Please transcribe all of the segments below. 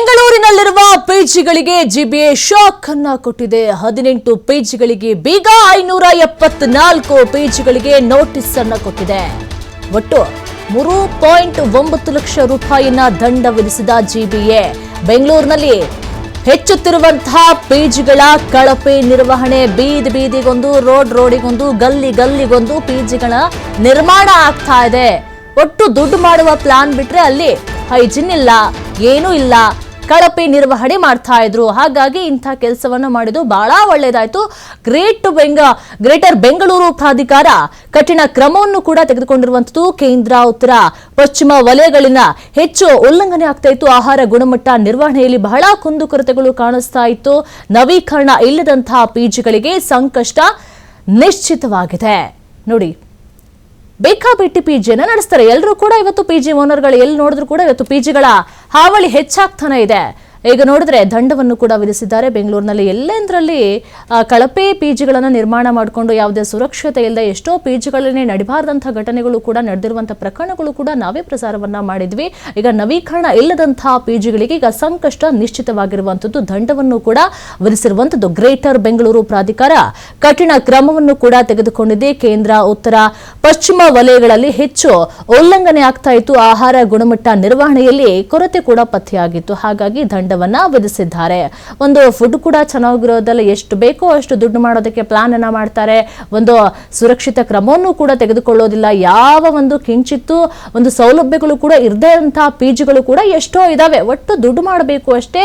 ಬೆಂಗಳೂರಿನಲ್ಲಿರುವ ಪಿಜಿಗಳಿಗೆ GBA shock ಅನ್ನ ಕೊಟ್ಟಿದೆ. 18 ಪಿಜಿಗಳಿಗೆ ಬೀಗ, 574 ಪಿಜಿಗಳಿಗೆ ನೋಟಿಸ್ ಅನ್ನ ಕೊಟ್ಟಿದೆ. ಒಟ್ಟು 3.9 ಲಕ್ಷ ರೂಪಾಯಿನ ದಂಡ ವಿಧಿಸಿದ ಜಿಬಿಎ ಬೆಂಗಳೂರಿನಲ್ಲಿ ಹೆಚ್ಚುತ್ತಿರುವಂತಹ ಪಿಜಿಗಳ ಕಳಪೆ ನಿರ್ವಹಣೆ, ಬೀದಿ ಬೀದಿಗೊಂದು, ರೋಡಿಗೊಂದು, ಗಲ್ಲಿಗೊಂದು ಪಿಜಿಗಳ ನಿರ್ಮಾಣ ಆಗ್ತಾ ಇದೆ. ಒಟ್ಟು ದುಡ್ಡು ಮಾಡುವ ಪ್ಲಾನ್ ಬಿಟ್ರೆ ಅಲ್ಲಿ ಹೈಜಿನ್ ಇಲ್ಲ, ಏನೂ ಇಲ್ಲ, ಕಳಪೆ ನಿರ್ವಹಣೆ ಮಾಡ್ತಾ ಇದ್ರು. ಹಾಗಾಗಿ ಇಂಥ ಕೆಲಸವನ್ನ ಮಾಡಿದ್ದು ಬಹಳ ಒಳ್ಳೆಯದಾಯ್ತು. ಗ್ರೇಟರ್ ಬೆಂಗಳೂರು ಪ್ರಾಧಿಕಾರ ಕಠಿಣ ಕ್ರಮವನ್ನು ಕೂಡ ತೆಗೆದುಕೊಂಡಿರುವಂತದ್ದು. ಕೇಂದ್ರ, ಉತ್ತರ, ಪಶ್ಚಿಮ ವಲಯಗಳಿನ ಹೆಚ್ಚು ಉಲ್ಲಂಘನೆ ಆಗ್ತಾ ಇತ್ತು. ಆಹಾರ ಗುಣಮಟ್ಟ ನಿರ್ವಹಣೆಯಲ್ಲಿ ಬಹಳ ಕುಂದುಕೊರತೆಗಳು ಕಾಣಿಸ್ತಾ ಇತ್ತು. ನವೀಕರಣ ಇಲ್ಲದಂತಹ ಪಿಜಿಗಳಿಗೆ ಸಂಕಷ್ಟ ನಿಶ್ಚಿತವಾಗಿದೆ. ನೋಡಿ, ಬೇಕಾಬಿಟ್ಟಿ ಪಿಜಿಯನ್ನು ನಡೆಸ್ತಾರೆ ಎಲ್ಲರೂ ಕೂಡ. ಇವತ್ತು ಪಿಜಿ ಓನರ್ಗಳು ಎಲ್ಲಿ ನೋಡಿದ್ರು ಕೂಡ ಇವತ್ತು ಪಿಜಿಗಳ ಹಾವಳಿ ಹೆಚ್ಚಾಗ್ತಾನೆ ಇದೆ. ಈಗ ನೋಡಿದ್ರೆ ದಂಡವನ್ನು ಕೂಡ ವಿಧಿಸಿದ್ದಾರೆ. ಬೆಂಗಳೂರಿನಲ್ಲಿ ಎಲ್ಲೆಂದರಲ್ಲಿ ಕಳಪೆ ಪಿಜಿಗಳನ್ನು ನಿರ್ಮಾಣ ಮಾಡಿಕೊಂಡು ಯಾವುದೇ ಸುರಕ್ಷತೆ ಇಲ್ಲದೆ ಎಷ್ಟೋ ಪಿಜಿಗಳನ್ನೇ ನಡಿಬಾರದಂತಹ ಘಟನೆಗಳು ಕೂಡ ನಡೆದಿರುವಂತಹ ಪ್ರಕರಣಗಳು ಕೂಡ ನಾವೇ ಪ್ರಸಾರವನ್ನ ಮಾಡಿದ್ವಿ. ಈಗ ನವೀಕರಣ ಇಲ್ಲದಂತಹ ಪಿಜಿಗಳಿಗೆ ಈಗ ಸಂಕಷ್ಟ ನಿಶ್ಚಿತವಾಗಿರುವಂತದ್ದು. ದಂಡವನ್ನು ಕೂಡ ವಿಧಿಸಿರುವಂತದ್ದು. ಗ್ರೇಟರ್ ಬೆಂಗಳೂರು ಪ್ರಾಧಿಕಾರ ಕಠಿಣ ಕ್ರಮವನ್ನು ಕೂಡ ತೆಗೆದುಕೊಂಡಿದೆ. ಕೇಂದ್ರ, ಉತ್ತರ, ಪಶ್ಚಿಮ ವಲಯಗಳಲ್ಲಿ ಹೆಚ್ಚು ಉಲ್ಲಂಘನೆ ಆಗ್ತಾ ಇತ್ತು. ಆಹಾರ ಗುಣಮಟ್ಟ ನಿರ್ವಹಣೆಯಲ್ಲಿ ಕೊರತೆ ಕೂಡ ಪತ್ತೆಯಾಗಿತ್ತು. ಹಾಗಾಗಿ ದಂಡವನ್ನ ವಿಧಿಸಿದ್ದಾರೆ. ಒಂದು ಫುಡ್ ಕೂಡ ಚೆನ್ನಾಗಿರೋದಲ್ಲ, ಎಷ್ಟು ಬೇಕೋ ಅಷ್ಟು ದುಡ್ಡು ಮಾಡೋದಕ್ಕೆ ಪ್ಲಾನ್ ಅನ್ನ ಮಾಡ್ತಾರೆ. ಒಂದು ಸುರಕ್ಷಿತ ಕ್ರಮವನ್ನು ಕೂಡ ತೆಗೆದುಕೊಳ್ಳೋದಿಲ್ಲ. ಯಾವ ಒಂದು ಕಿಂಚಿತ್ತು ಒಂದು ಸೌಲಭ್ಯಗಳು ಕೂಡ ಇರದೇ ಇರುವಂತಹ ಪಿಜಿಗಳು ಕೂಡ ಎಷ್ಟೋ ಇದಾವೆ. ಒಟ್ಟು ದುಡ್ಡು ಮಾಡಬೇಕು ಅಷ್ಟೇ.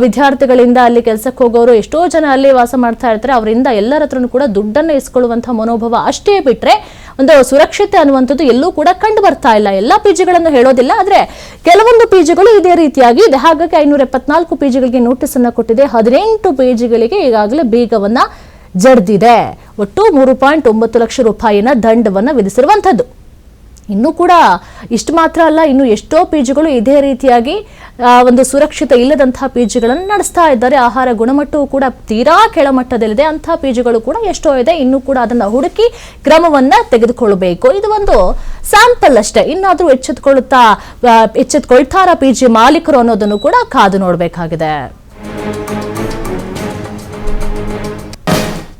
ವಿದ್ಯಾರ್ಥಿಗಳಿಂದ ಅಲ್ಲಿ ಕೆಲಸಕ್ಕೆ ಹೋಗೋರು ಎಷ್ಟೋ ಜನ ಅಲ್ಲಿ ವಾಸ ಮಾಡ್ತಾ ಇರ್ತಾರೆ. ಅವರಿಂದ ಎಲ್ಲರ ಹತ್ರನೂ ಕೂಡ ದುಡ್ಡನ್ನು ಇಸ್ಕೊಳ್ಳುವಂತಹ ಮನೋಭಾವ ಅಷ್ಟೇ ಬಿಟ್ರೆ ಒಂದು ಸುರಕ್ಷತೆ ಅನ್ನುವಂಥದ್ದು ಎಲ್ಲೂ ಕೂಡ ಕಂಡು ಬರ್ತಾ ಇಲ್ಲ. ಎಲ್ಲಾ ಪಿಜಿಗಳನ್ನು ಹೇಳೋದಿಲ್ಲ, ಆದ್ರೆ ಕೆಲವೊಂದು ಪಿಜಿಗಳು ಇದೇ ರೀತಿಯಾಗಿ ಇದೆ. ಹಾಗಾಗಿ 574 ಪಿಜಿಗಳಿಗೆ ನೋಟಿಸ್ ಅನ್ನ ಕೊಟ್ಟಿದೆ. 18 ಪಿಜಿಗಳಿಗೆ ಈಗಾಗಲೇ ಬೀಗವನ್ನ ಜಡ್ದಿದೆ. ಒಟ್ಟು 3.9 ಲಕ್ಷ ರೂಪಾಯಿನ ದಂಡವನ್ನ ವಿಧಿಸಿರುವಂತದ್ದು. ಇನ್ನು ಕೂಡ ಇಷ್ಟು ಮಾತ್ರ ಅಲ್ಲ, ಇನ್ನು ಎಷ್ಟೋ ಪಿಜಿಗಳು ಇದೇ ರೀತಿಯಾಗಿ ಒಂದು ಸುರಕ್ಷಿತ ಇಲ್ಲದಂತಹ ಪಿಜಿಗಳನ್ನು ನಡೆಸ್ತಾ ಇದ್ದಾರೆ. ಆಹಾರ ಗುಣಮಟ್ಟವೂ ಕೂಡ ತೀರಾ ಕೆಳಮಟ್ಟದಲ್ಲಿದೆ. ಅಂತಹ ಪಿಜಿಗಳು ಕೂಡ ಎಷ್ಟೋ ಇದೆ. ಇನ್ನು ಕೂಡ ಅದನ್ನ ಹುಡುಕಿ ಕ್ರಮವನ್ನ ತೆಗೆದುಕೊಳ್ಳಬೇಕು. ಇದು ಒಂದು ಸ್ಯಾಂಪಲ್ ಅಷ್ಟೇ. ಇನ್ನಾದ್ರೂ ಎಚ್ಚೆತ್ಕೊಳ್ತಾರ ಪಿಜಿ ಮಾಲೀಕರು ಅನ್ನೋದನ್ನು ಕೂಡ ಕಾದು ನೋಡಬೇಕಾಗಿದೆ.